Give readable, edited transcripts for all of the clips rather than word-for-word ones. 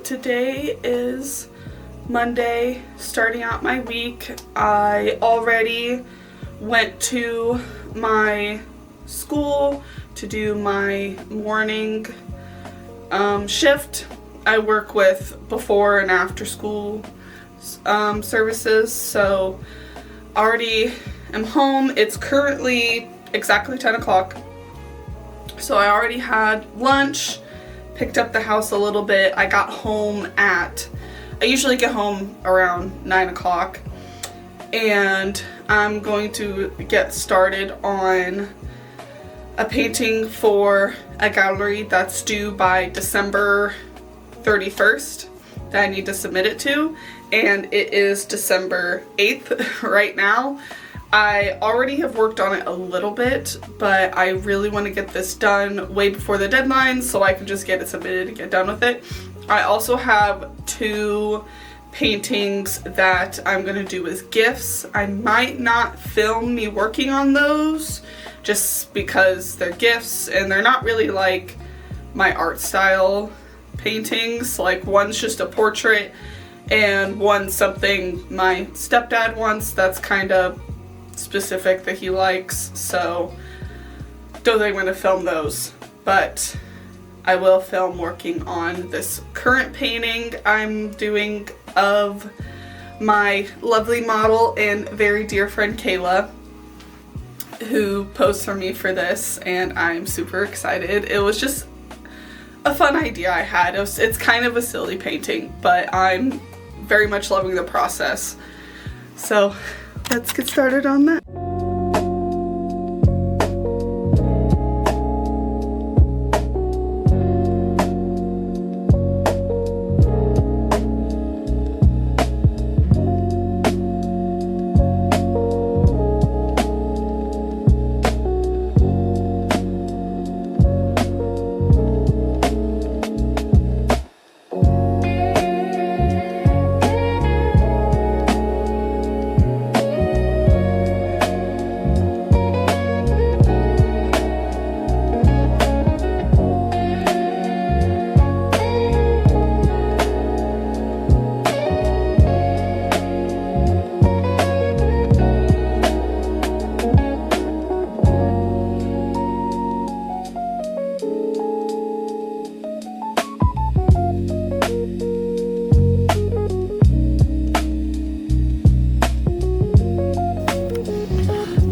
today is Monday, starting out my week. I already went to my school to do my morning shift. I work with before and after school services, so already am home. It's currently exactly 10 o'clock, so I already had lunch, picked up the house a little bit. I got home I usually get home around 9 o'clock, and I'm going to get started on a painting for a gallery that's due by December 31st that I need to submit it to, and it is December 8th right now. I already have worked on it a little bit, but I really want to get this done way before the deadline so I can just get it submitted and get done with it. I also have 2 paintings that I'm going to do as gifts. I might not film me working on those just because they're gifts and they're not really like my art style paintings. Like, one's just a portrait and one's something my stepdad wants that's kind of specific that he likes, so don't think I'm going to film those, but I will film working on this current painting I'm doing of my lovely model and very dear friend Kayla, who posed for me for this, and I'm super excited. It was just a fun idea I had. It's kind of a silly painting, but I'm very much loving the process. So let's get started on that.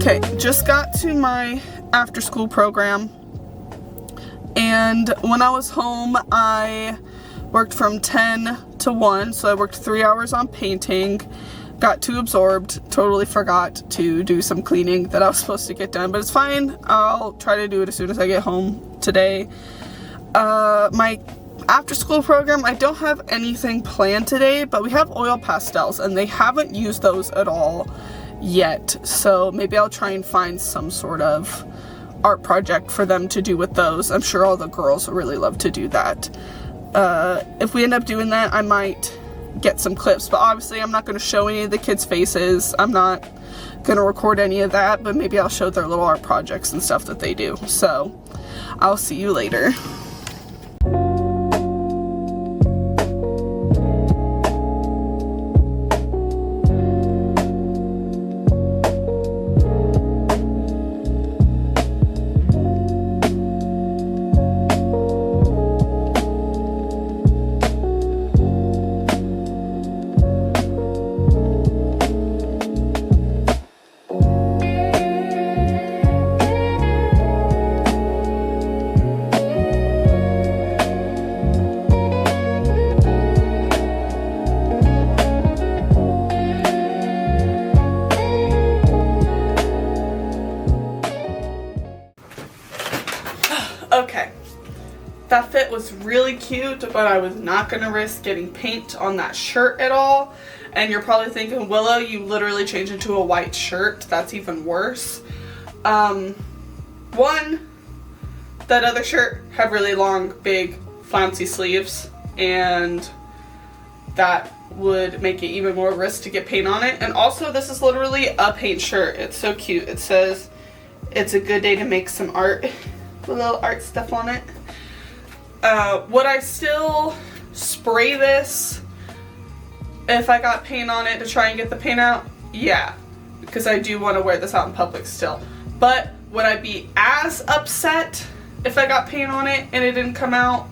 Okay, just got to my after school program, and when I was home I worked from 10 to 1, so I worked 3 hours on painting, got too absorbed, totally forgot to do some cleaning that I was supposed to get done, but it's fine. I'll try to do it as soon as I get home today. My after school program, I don't have anything planned today, but we have oil pastels and they haven't used those at all yet, so maybe I'll try and find some sort of art project for them to do with those. I'm sure all the girls really love to do that. If we end up doing that, I might get some clips, but obviously I'm not going to show any of the kids' faces. I'm not going to record any of that, but maybe I'll show their little art projects and stuff that they do. So I'll see you later. Okay, that fit was really cute, but I was not going to risk getting paint on that shirt at all. And you're probably thinking, Willow, you literally changed into a white shirt. That's even worse. One, that other shirt had really long, big, flouncy sleeves, and that would make it even more risk to get paint on it. And also, this is literally a paint shirt. It's so cute. It says, "It's a good day to make some art," with a little art stuff on it. What I still spray this if I got paint on it to try and get the paint out? Yeah, because I do want to wear this out in public still. But would I be as upset if I got paint on it and it didn't come out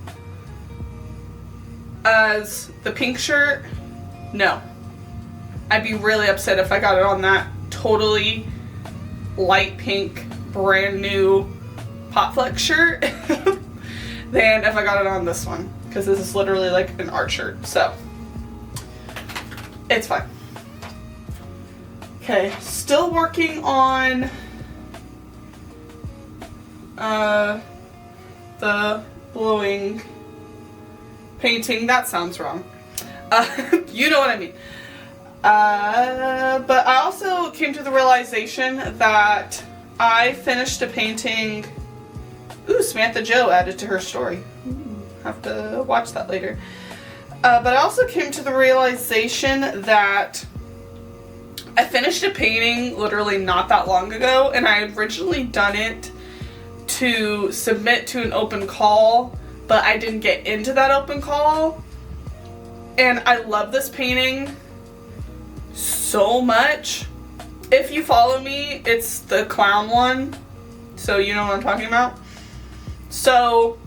as the pink shirt? No. I'd be really upset if I got it on that totally light pink, brand new Potflex shirt than if I got it on this one, because this is literally like an art shirt, so it's fine. Okay, still working on the blowing painting. That sounds wrong. You know what I mean. But I also came to the realization that I finished a painting. Ooh, Samantha Joe added to her story. Have to watch that later. But I also came to the realization that I finished a painting literally not that long ago, and I had originally done it to submit to an open call, but I didn't get into that open call. And I love this painting so much. If you follow me, it's the clown one, so you know what I'm talking about. So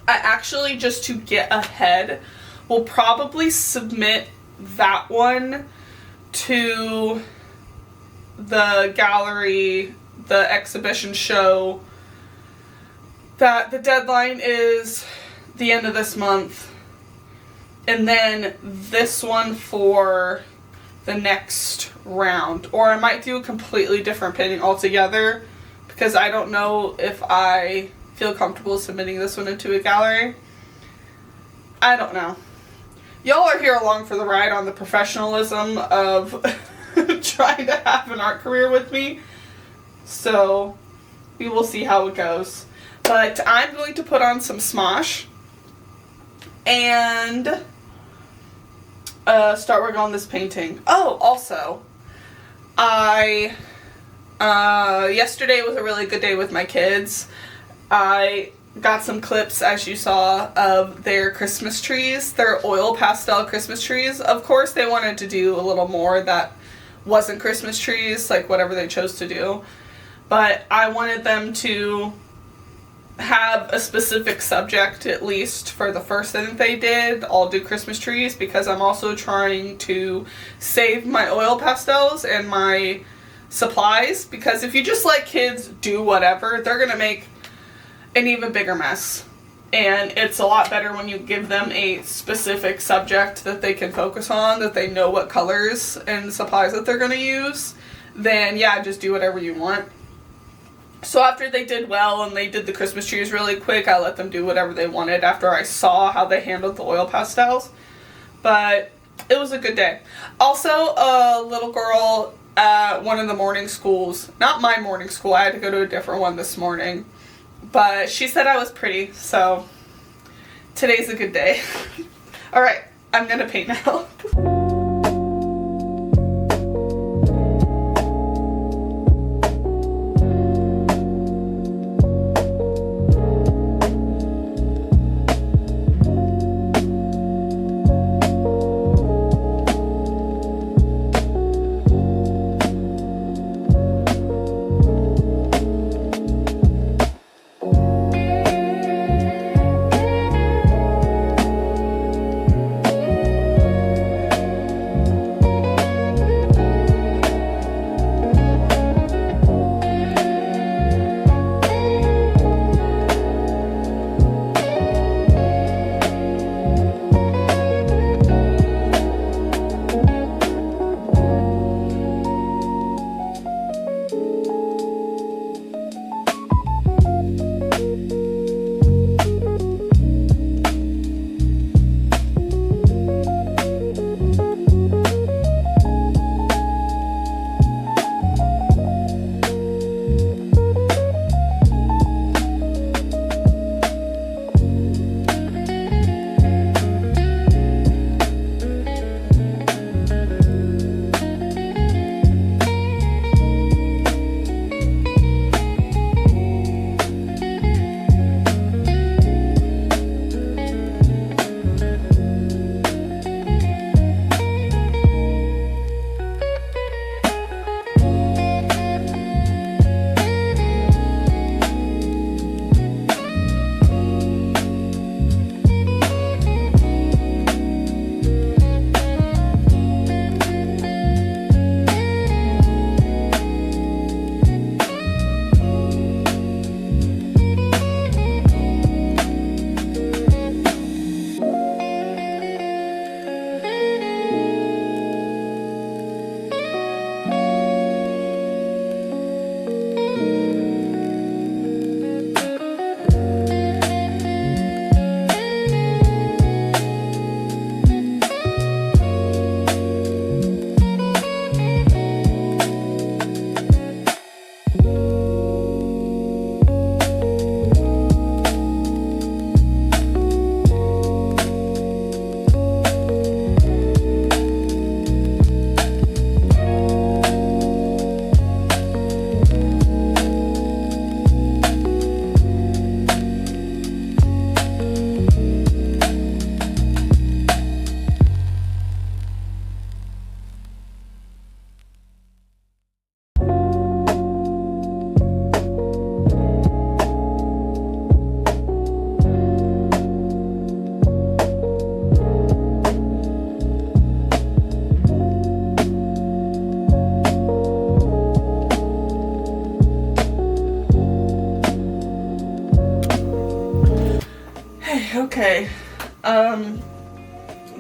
I actually, just to get ahead, will probably submit that one to the gallery, the exhibition show, that the deadline is the end of this month. And then this one for the next round. Or I might do a completely different painting altogether, because I don't know if I feel comfortable submitting this one into a gallery. I don't know. Y'all are here along for the ride on the professionalism of trying to have an art career with me. So we will see how it goes. But I'm going to put on some Smosh and start working on this painting. Oh, also, yesterday was a really good day with my kids. I got some clips, as you saw, of their Christmas trees, their oil pastel Christmas trees. Of course, they wanted to do a little more that wasn't Christmas trees, like whatever they chose to do. But I wanted them to have a specific subject, at least for the first thing that they did. I'll do Christmas trees, because I'm also trying to save my oil pastels and my supplies, because if you just let kids do whatever, they're gonna make an even bigger mess. And it's a lot better when you give them a specific subject that they can focus on, that they know what colors and supplies that they're gonna use, then yeah, just do whatever you want. So after they did well and they did the Christmas trees really quick, I let them do whatever they wanted after I saw how they handled the oil pastels. But it was a good day. Also, a little girl at one of the morning schools, not my morning school, I had to go to a different one this morning, but she said I was pretty, so today's a good day. Alright, I'm gonna paint now.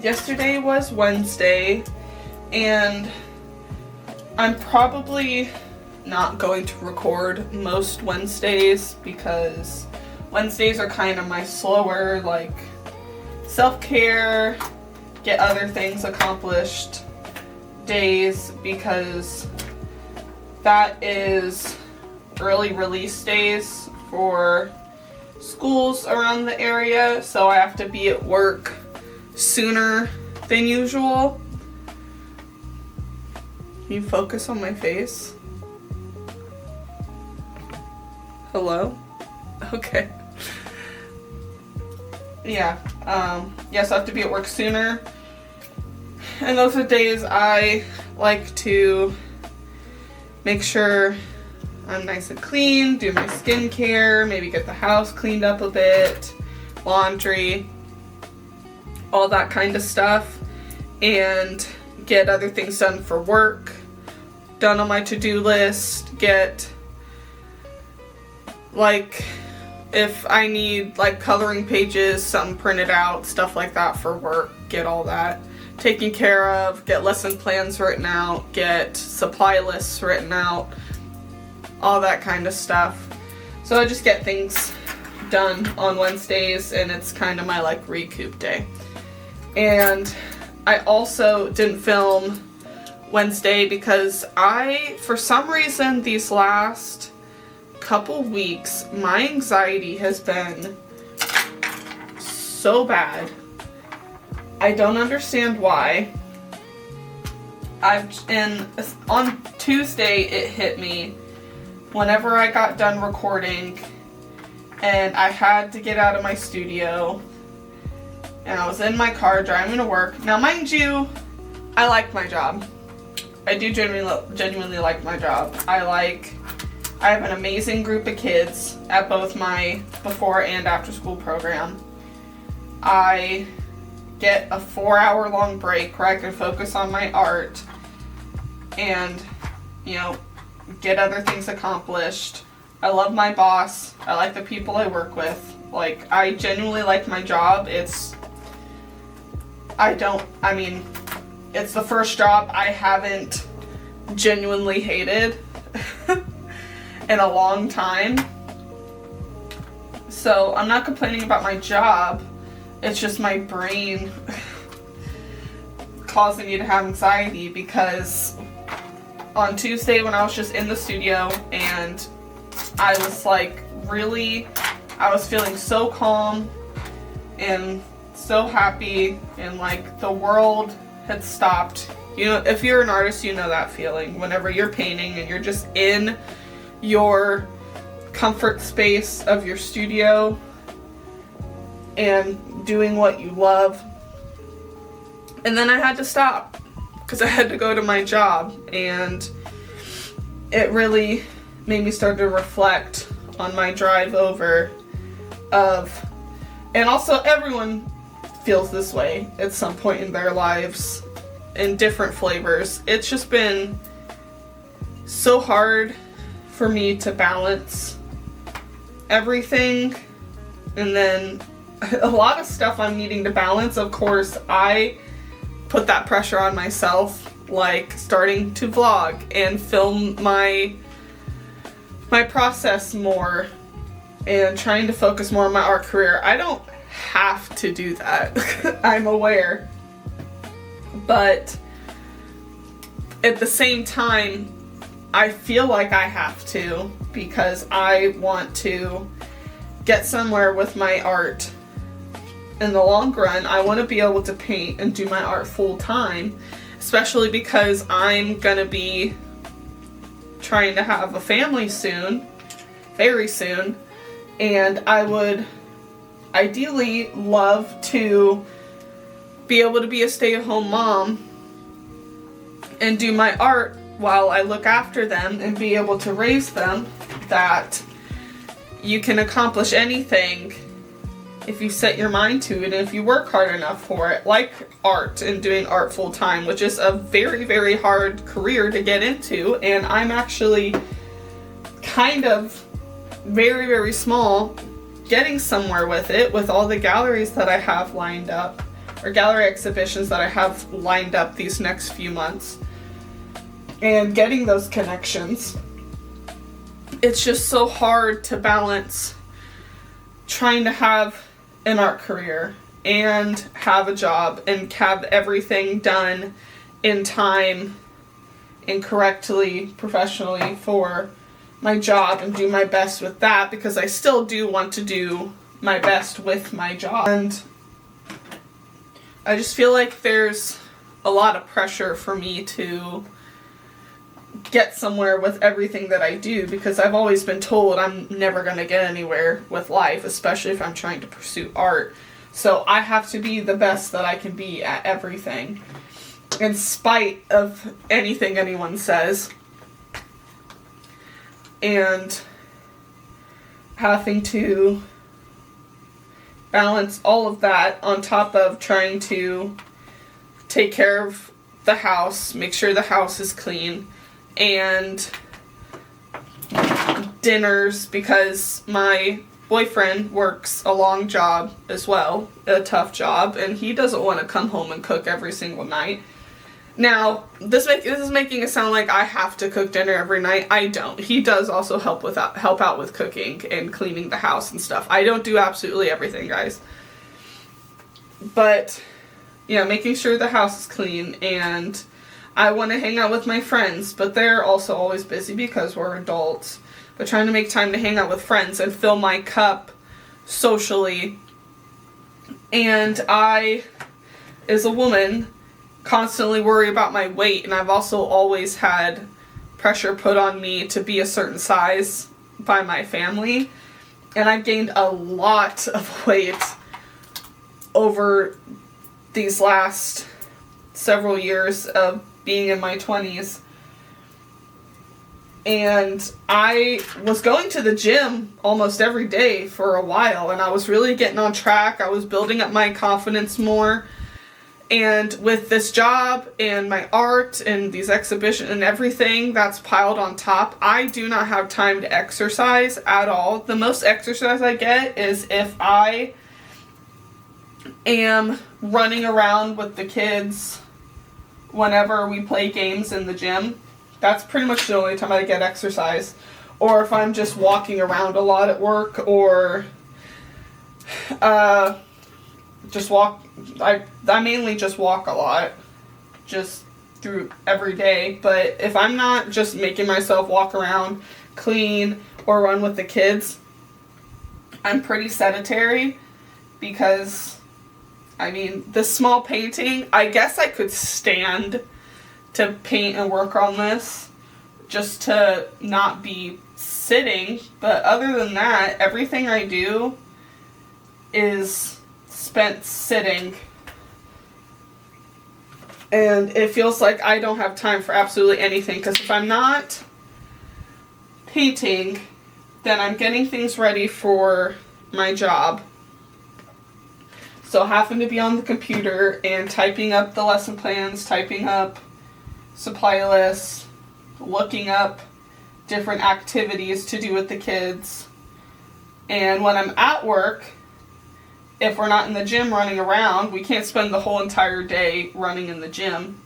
Yesterday was Wednesday, and I'm probably not going to record most Wednesdays because Wednesdays are kind of my slower, like, self-care, get other things accomplished days, because that is early release days for schools around the area, so I have to be at work sooner than usual. Can you focus on my face? Hello? Okay. Yeah, yes, I have to be at work sooner. And those are days I like to make sure I'm nice and clean, do my skincare, maybe get the house cleaned up a bit, laundry, all that kind of stuff, and get other things done for work, done on my to-do list, get, like, if I need, like, coloring pages, something printed out, stuff like that for work, get all that taken care of, get lesson plans written out, get supply lists written out, all that kind of stuff. So I just get things done on Wednesdays, and it's kind of my, like, recoup day. And I also didn't film Wednesday because for some reason, these last couple weeks, my anxiety has been so bad. I don't understand why. On Tuesday, it hit me whenever I got done recording and I had to get out of my studio. And I was in my car driving to work. Now, mind you, I like my job. I do genuinely like my job. I have an amazing group of kids at both my before and after school program. I get a 4-hour-long break where I can focus on my art and, get other things accomplished. I love my boss. I like the people I work with. Like, I genuinely like my job. It's the first job I haven't genuinely hated in a long time. So I'm not complaining about my job. It's just my brain causing me to have anxiety, because on Tuesday when I was just in the studio and I was I was feeling so calm and so happy, and like the world had stopped. If you're an artist, you know that feeling whenever you're painting and you're just in your comfort space of your studio and doing what you love. And then I had to stop because I had to go to my job, and it really made me start to reflect on my drive over and also everyone feels this way at some point in their lives in different flavors. It's just been so hard for me to balance everything, and then a lot of stuff I'm needing to balance. Of course, I put that pressure on myself, like starting to vlog and film my process more and trying to focus more on my art career. I don't have to do that. I'm aware. But at the same time, I feel like I have to, because I want to get somewhere with my art. In the long run, I want to be able to paint and do my art full time, especially because I'm going to be trying to have a family soon, very soon, and I would ideally love to be able to be a stay-at-home mom and do my art while I look after them and be able to raise them. That you can accomplish anything if you set your mind to it and if you work hard enough for it, like art and doing art full time, which is a very, very hard career to get into. And I'm actually kind of very, very small getting somewhere with it, with all the galleries that I have lined up, or gallery exhibitions that I have lined up these next few months, and getting those connections. It's just so hard to balance trying to have an art career and have a job and have everything done in time and correctly, professionally for my job, and do my best with that, because I still do want to do my best with my job. And I just feel like there's a lot of pressure for me to get somewhere with everything that I do, because I've always been told I'm never going to get anywhere with life, especially if I'm trying to pursue art. So I have to be the best that I can be at everything, in spite of anything anyone says. And having to balance all of that on top of trying to take care of the house, make sure the house is clean, and dinners, because my boyfriend works a long job as well, a tough job, and he doesn't want to come home and cook every single night. Now, this is making it sound like I have to cook dinner every night. I don't. He does also help out with cooking and cleaning the house and stuff. I don't do absolutely everything, guys. But, yeah, making sure the house is clean, and I want to hang out with my friends, but they're also always busy because we're adults. But trying to make time to hang out with friends and fill my cup socially. And I, as a woman, constantly worry about my weight, and I've also always had pressure put on me to be a certain size by my family, and I've gained a lot of weight over these last several years of being in my 20s. And I was going to the gym almost every day for a while, and I was really getting on track. I was building up my confidence more. And with this job and my art and these exhibitions and everything that's piled on top, I do not have time to exercise at all. The most exercise I get is if I am running around with the kids whenever we play games in the gym. That's pretty much the only time I get exercise. Or if I'm just walking around a lot at work, or just walk. I mainly just walk a lot, just through every day. But if I'm not just making myself walk around, clean, or run with the kids, I'm pretty sedentary, because, I mean, this small painting, I guess I could stand to paint and work on this just to not be sitting. But other than that, everything I do is spent sitting, and it feels like I don't have time for absolutely anything, because if I'm not painting, then I'm getting things ready for my job. So having to be on the computer and typing up the lesson plans, typing up supply lists, looking up different activities to do with the kids. And when I'm at work, if we're not in the gym running around, we can't spend the whole entire day running in the gym.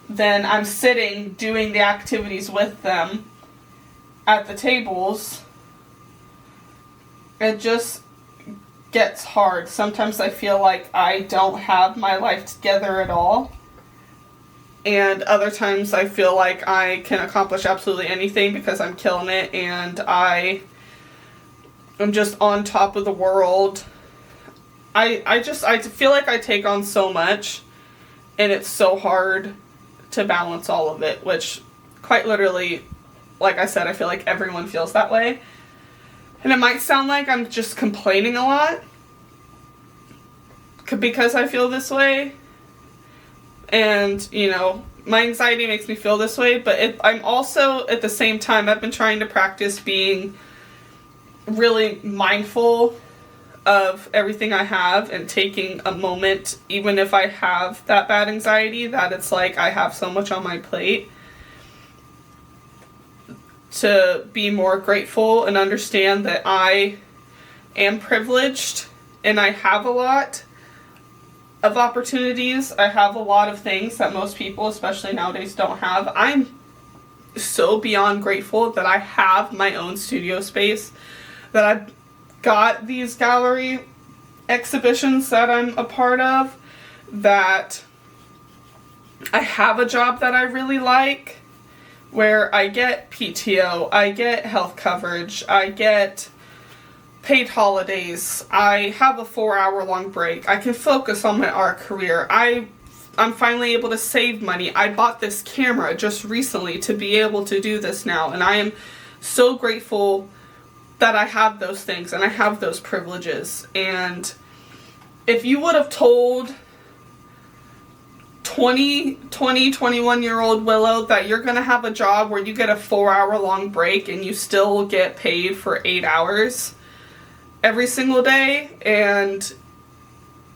Then I'm sitting doing the activities with them at the tables. It just gets hard. Sometimes I feel like I don't have my life together at all. And other times I feel like I can accomplish absolutely anything because I'm killing it and I'm just on top of the world. I feel like I take on so much, and it's so hard to balance all of it, which quite literally, like I said, I feel like everyone feels that way. And it might sound like I'm just complaining a lot because I feel this way. And, you know, my anxiety makes me feel this way, but I'm also, at the same time, I've been trying to practice being really mindful of everything I have and taking a moment, even if I have that bad anxiety, that it's like I have so much on my plate, to be more grateful and understand that I am privileged and I have a lot of opportunities. I have a lot of things that most people, especially nowadays, don't have. I'm so beyond grateful that I have my own studio space, that I've got these gallery exhibitions that I'm a part of, that I have a job that I really like, where I get PTO, I get health coverage, I get paid holidays, I have a 4-hour long break, I can focus on my art career, I'm finally able to save money. I bought this camera just recently to be able to do this now, and I am so grateful that I have those things and I have those privileges. And if you would have told 21-year-old Willow that you're going to have a job where you get a 4-hour long break and you still get paid for 8 hours every single day, and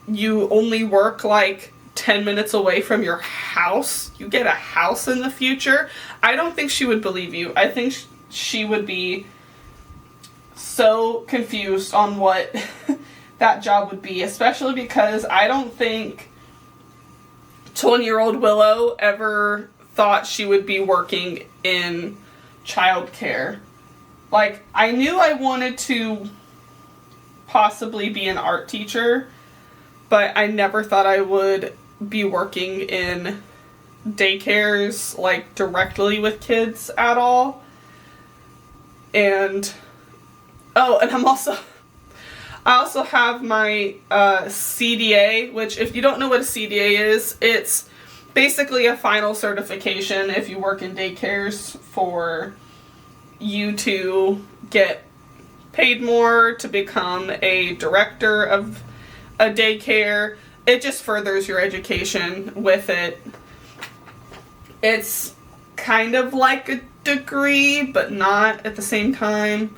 you only work like 10 minutes away from your house, you get a house in the future, I don't think she would believe you. I think she would be so confused on what that job would be, especially because I don't think 20-year-old Willow ever thought she would be working in childcare. Like, I knew I wanted to possibly be an art teacher, but I never thought I would be working in daycares, like, directly with kids at all. And, oh, and I also have my CDA, which, if you don't know what a CDA is, it's basically a final certification if you work in daycares for you to get paid more, to become a director of a daycare. It just furthers your education with it. It's kind of like a degree, but not at the same time.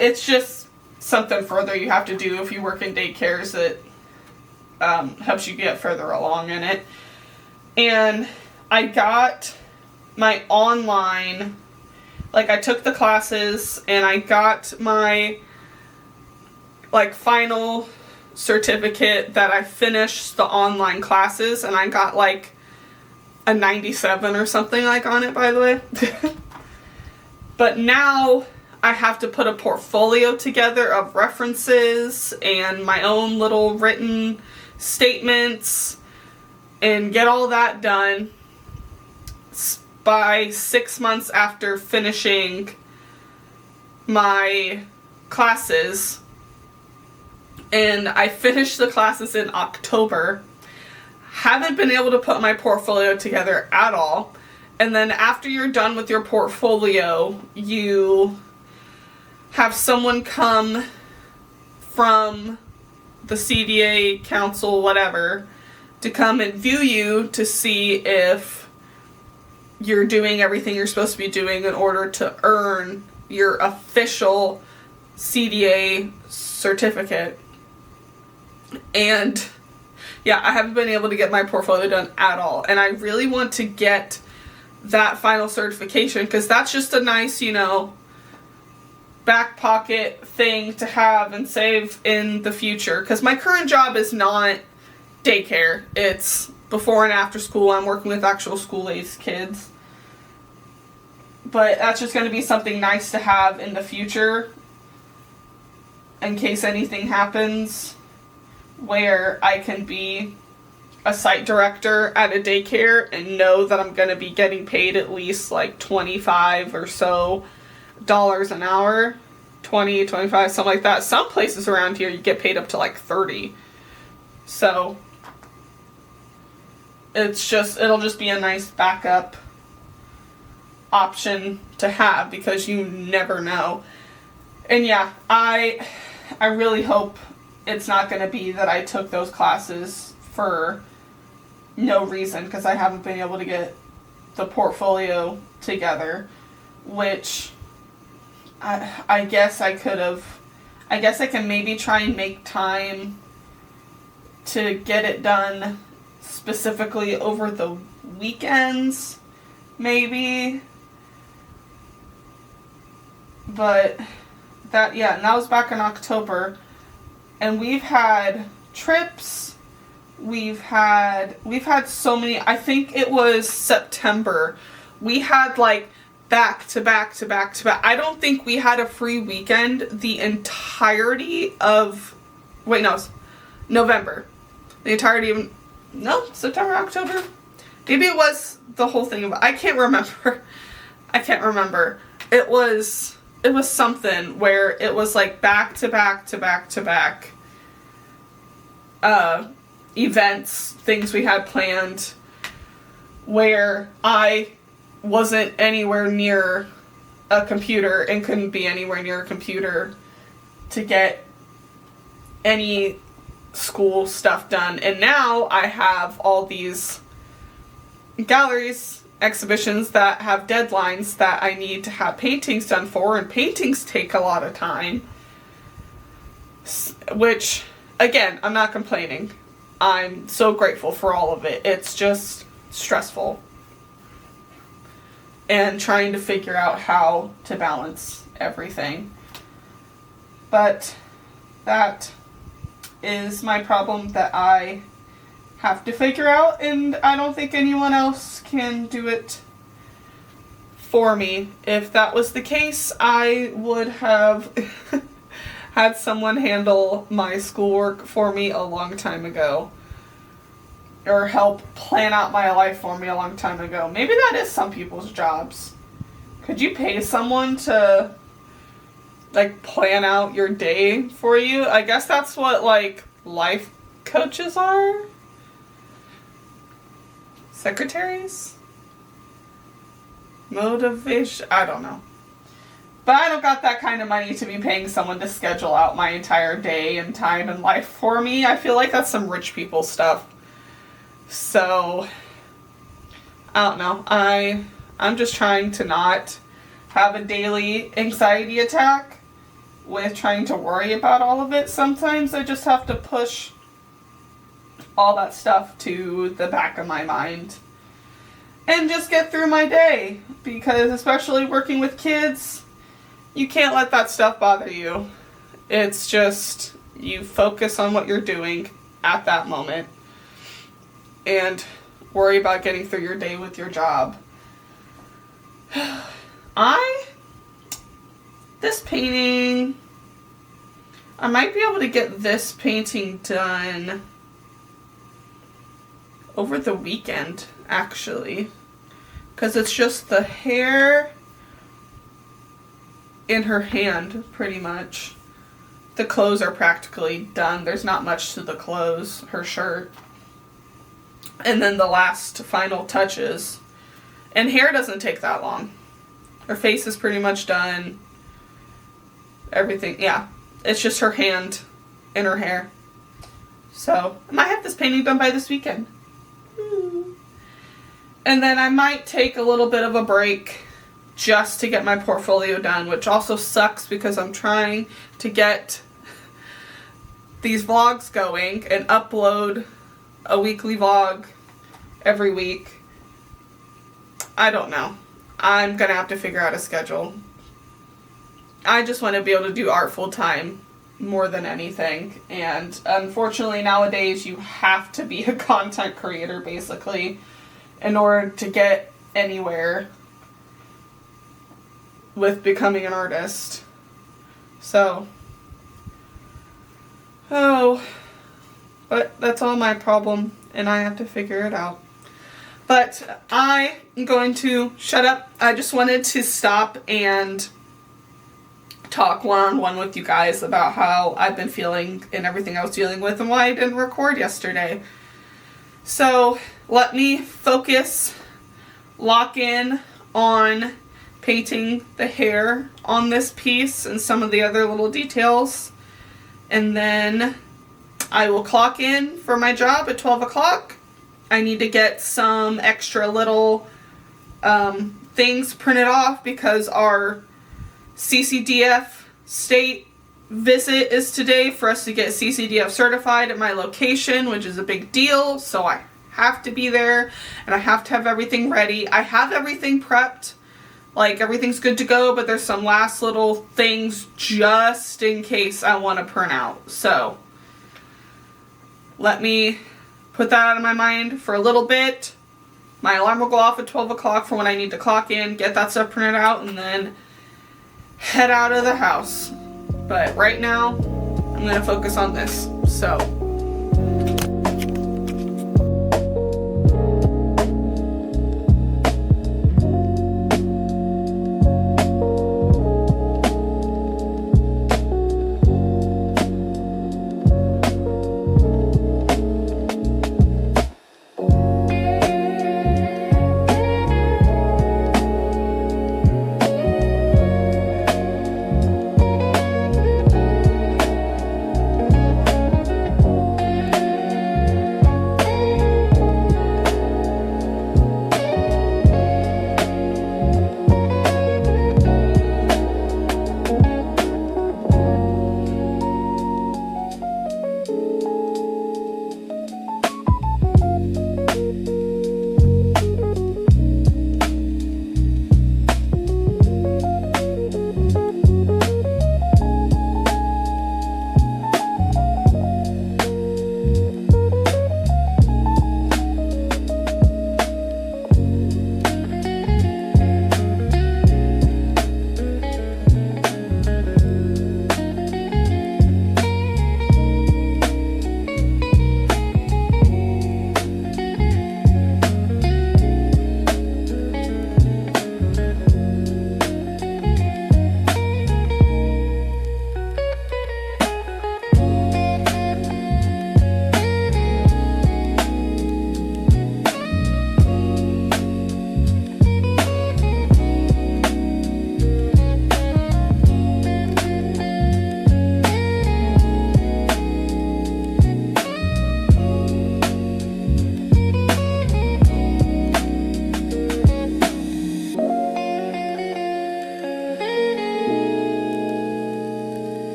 It's just something further you have to do if you work in daycares that helps you get further along in it. And I got my online, like, I took the classes and I got my, like, final certificate that I finished the online classes, and I got like a 97 or something like on it, by the way. But now I have to put a portfolio together of references and my own little written statements and get all that done by 6 months after finishing my classes. And I finished the classes in October. Haven't been able to put my portfolio together at all. And then after you're done with your portfolio, you have someone come from the CDA council, whatever, to come and view you to see if you're doing everything you're supposed to be doing in order to earn your official CDA certificate. And yeah, I haven't been able to get my portfolio done at all. And I really want to get that final certification, because that's just a nice, back pocket thing to have and save in the future. Because my current job is not daycare. It's before and after school. I'm working with actual school-aged kids. But that's just going to be something nice to have in the future in case anything happens, where I can be a site director at a daycare and know that I'm going to be getting paid at least like $25 or so an hour. 20, 25, something like that. Some places around here you get paid up to like 30. So it'll just be a nice backup option to have, because you never know. And yeah, I really hope it's not going to be that I took those classes for no reason, because I haven't been able to get the portfolio together, which I guess I could have. I guess I can maybe try and make time to get it done specifically over the weekends, maybe. But and that was back in October. And we've had trips. We've had so many. I think it was September. We had like back to back to back to back. I don't think we had a free weekend the entirety of, November. The entirety of, September, October. Maybe it was the whole thing. I can't remember. It was something where it was like back to back to back to back events, things we had planned, where I wasn't anywhere near a computer and couldn't be anywhere near a computer to get any school stuff done. And now I have all these galleries, exhibitions that have deadlines that I need to have paintings done for, and paintings take a lot of time, which, again, I'm not complaining. I'm so grateful for all of it. It's just stressful. And trying to figure out how to balance everything. But that is my problem that I have to figure out, and I don't think anyone else can do it for me. If that was the case, I would have had someone handle my schoolwork for me a long time ago. Or help plan out my life for me a long time ago. Maybe that is some people's jobs. Could you pay someone to, like, plan out your day for you? I guess that's what, like, life coaches are? Secretaries? Motivation? I don't know. But I don't got that kind of money to be paying someone to schedule out my entire day and time and life for me. I feel like that's some rich people stuff. So, I don't know. I'm just trying to not have a daily anxiety attack with trying to worry about all of it. Sometimes I just have to push all that stuff to the back of my mind and just get through my day. Because especially working with kids, you can't let that stuff bother you. It's just, you focus on what you're doing at that moment and worry about getting through your day with your job. This painting, I might be able to get this painting done over the weekend, actually. Because it's just the hair in her hand, pretty much. The clothes are practically done. There's not much to the clothes, her shirt. And then the last final touches. And hair doesn't take that long. Her face is pretty much done. Everything, yeah. It's just her hand and her hair. So, I might have this painting done by this weekend. And then I might take a little bit of a break just to get my portfolio done, which also sucks because I'm trying to get these vlogs going and upload a weekly vlog every week. I don't know. I'm gonna have to figure out a schedule. I just want to be able to do art full time more than anything. And unfortunately nowadays you have to be a content creator basically in order to get anywhere with becoming an artist. So, but that's all my problem and I have to figure it out. But I am going to shut up. I just wanted to stop and talk one-on-one with you guys about how I've been feeling and everything I was dealing with and why I didn't record yesterday. So let me focus, lock in on painting the hair on this piece and some of the other little details. And then I will clock in for my job at 12 o'clock. I need to get some extra little things printed off because our CCDF state visit is today for us to get CCDF certified at my location, which is a big deal. So I have to be there and I have to have everything ready. I have everything prepped Like, everything's good to go, but there's some last little things just in case I want to print out. So, let me put that out of my mind for a little bit. My alarm will go off at 12 o'clock for when I need to clock in, get that stuff printed out, and then head out of the house. But right now, I'm going to focus on this. So,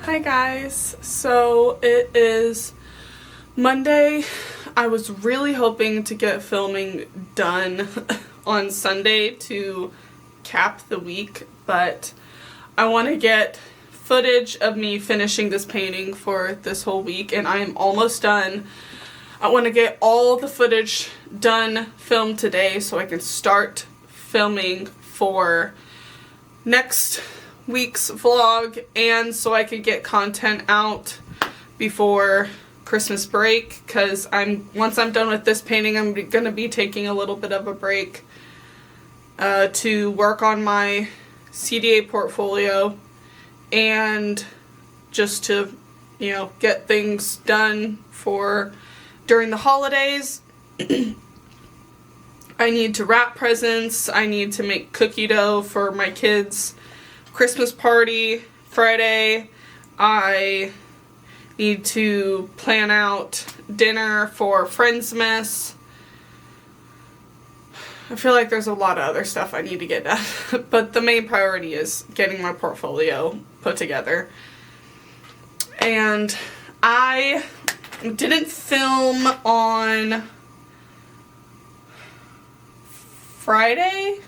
hi guys. So it is Monday. I was really hoping to get filming done on Sunday to cap the week, but I want to get footage of me finishing this painting for this whole week, and I am almost done. I want to get all the footage done, filmed today, so I can start filming for next week's vlog, and so I could get content out before Christmas break, because once I'm done with this painting, I'm going to be taking a little bit of a break to work on my CDA portfolio and just to, you know, get things done for during the holidays. I need to wrap presents. I need to make cookie dough for my kids' Christmas party Friday. I need to plan out dinner for Friendsmas. I feel like there's a lot of other stuff I need to get done, but the main priority is getting my portfolio put together. And I didn't film on Friday?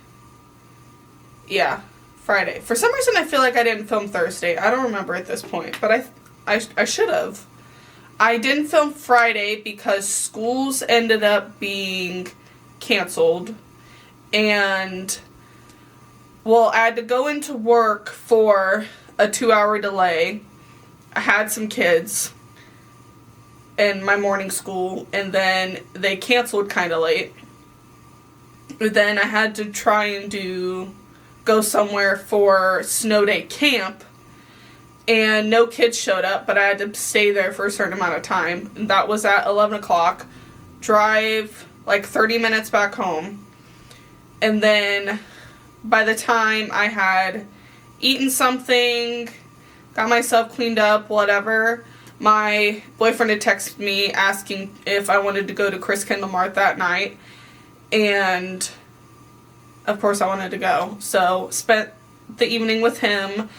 Yeah, Friday. For some reason I feel like I didn't film Thursday. I don't remember at this point, but I should have. I didn't film Friday because schools ended up being canceled, and well, I had to go into work for a 2-hour delay. I had some kids in my morning school, and then they canceled kind of late. Then I had to try and go somewhere for snow day camp, and no kids showed up, but I had to stay there for a certain amount of time. And that was at 11 o'clock. Drive like 30 minutes back home. And then by the time I had eaten something, got myself cleaned up, whatever, my boyfriend had texted me asking if I wanted to go to Chris Kendall Mart that night. And of course I wanted to go. So spent the evening with him.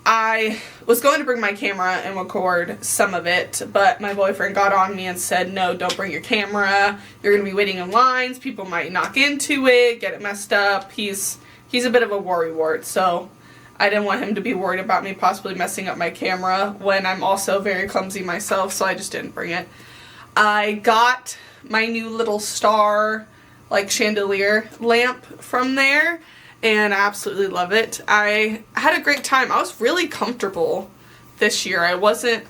I was going to bring my camera and record some of it, but my boyfriend got on me and said, no, don't bring your camera. You're going to be waiting in lines. People might knock into it, get it messed up. He's a bit of a worrywart, so I didn't want him to be worried about me possibly messing up my camera when I'm also very clumsy myself, so I just didn't bring it. I got my new little star, like, chandelier lamp from there, and I absolutely love it. I had a great time. I was really comfortable this year. I wasn't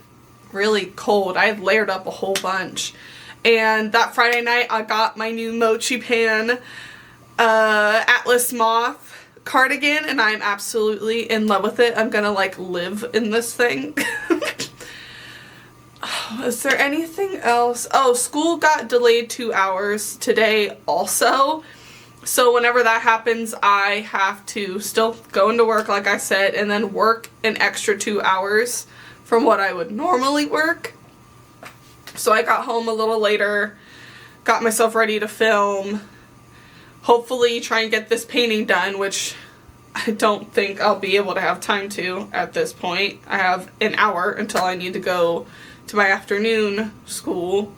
really cold. I had layered up a whole bunch. And that Friday night, I got my new Mochi Pan Atlas Moth cardigan, and I'm absolutely in love with it. I'm gonna, like, live in this thing. Is there anything else? Oh, school got delayed 2 hours today also. So whenever that happens, I have to still go into work, like I said, and then work an extra 2 hours from what I would normally work. So I got home a little later, got myself ready to film, hopefully try and get this painting done, which I don't think I'll be able to have time to at this point. I have an hour until I need to go to my afternoon school,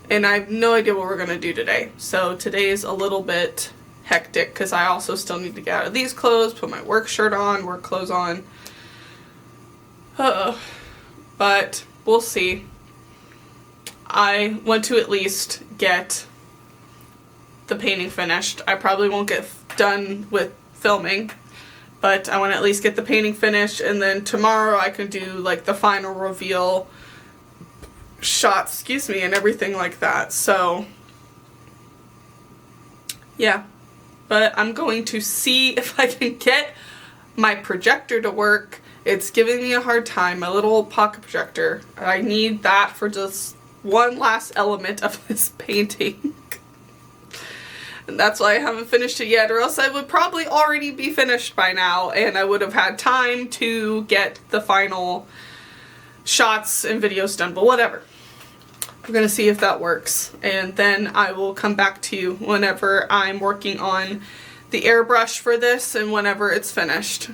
and I have no idea what we're going to do today. So today is a little bit hectic because I also still need to get out of these clothes, put my work shirt on, work clothes on. But we'll see. I want to at least get the painting finished. I probably won't get done with filming, but I want to at least get the painting finished, and then tomorrow I can do, like, the final reveal shots, and everything like that. So yeah, but I'm going to see if I can get my projector to work. It's giving me a hard time, my little pocket projector. I need that for just one last element of this painting. And that's why I haven't finished it yet, or else I would probably already be finished by now, and I would have had time to get the final shots and videos done, but whatever. We're gonna see if that works, and then I will come back to you whenever I'm working on the airbrush for this and whenever it's finished.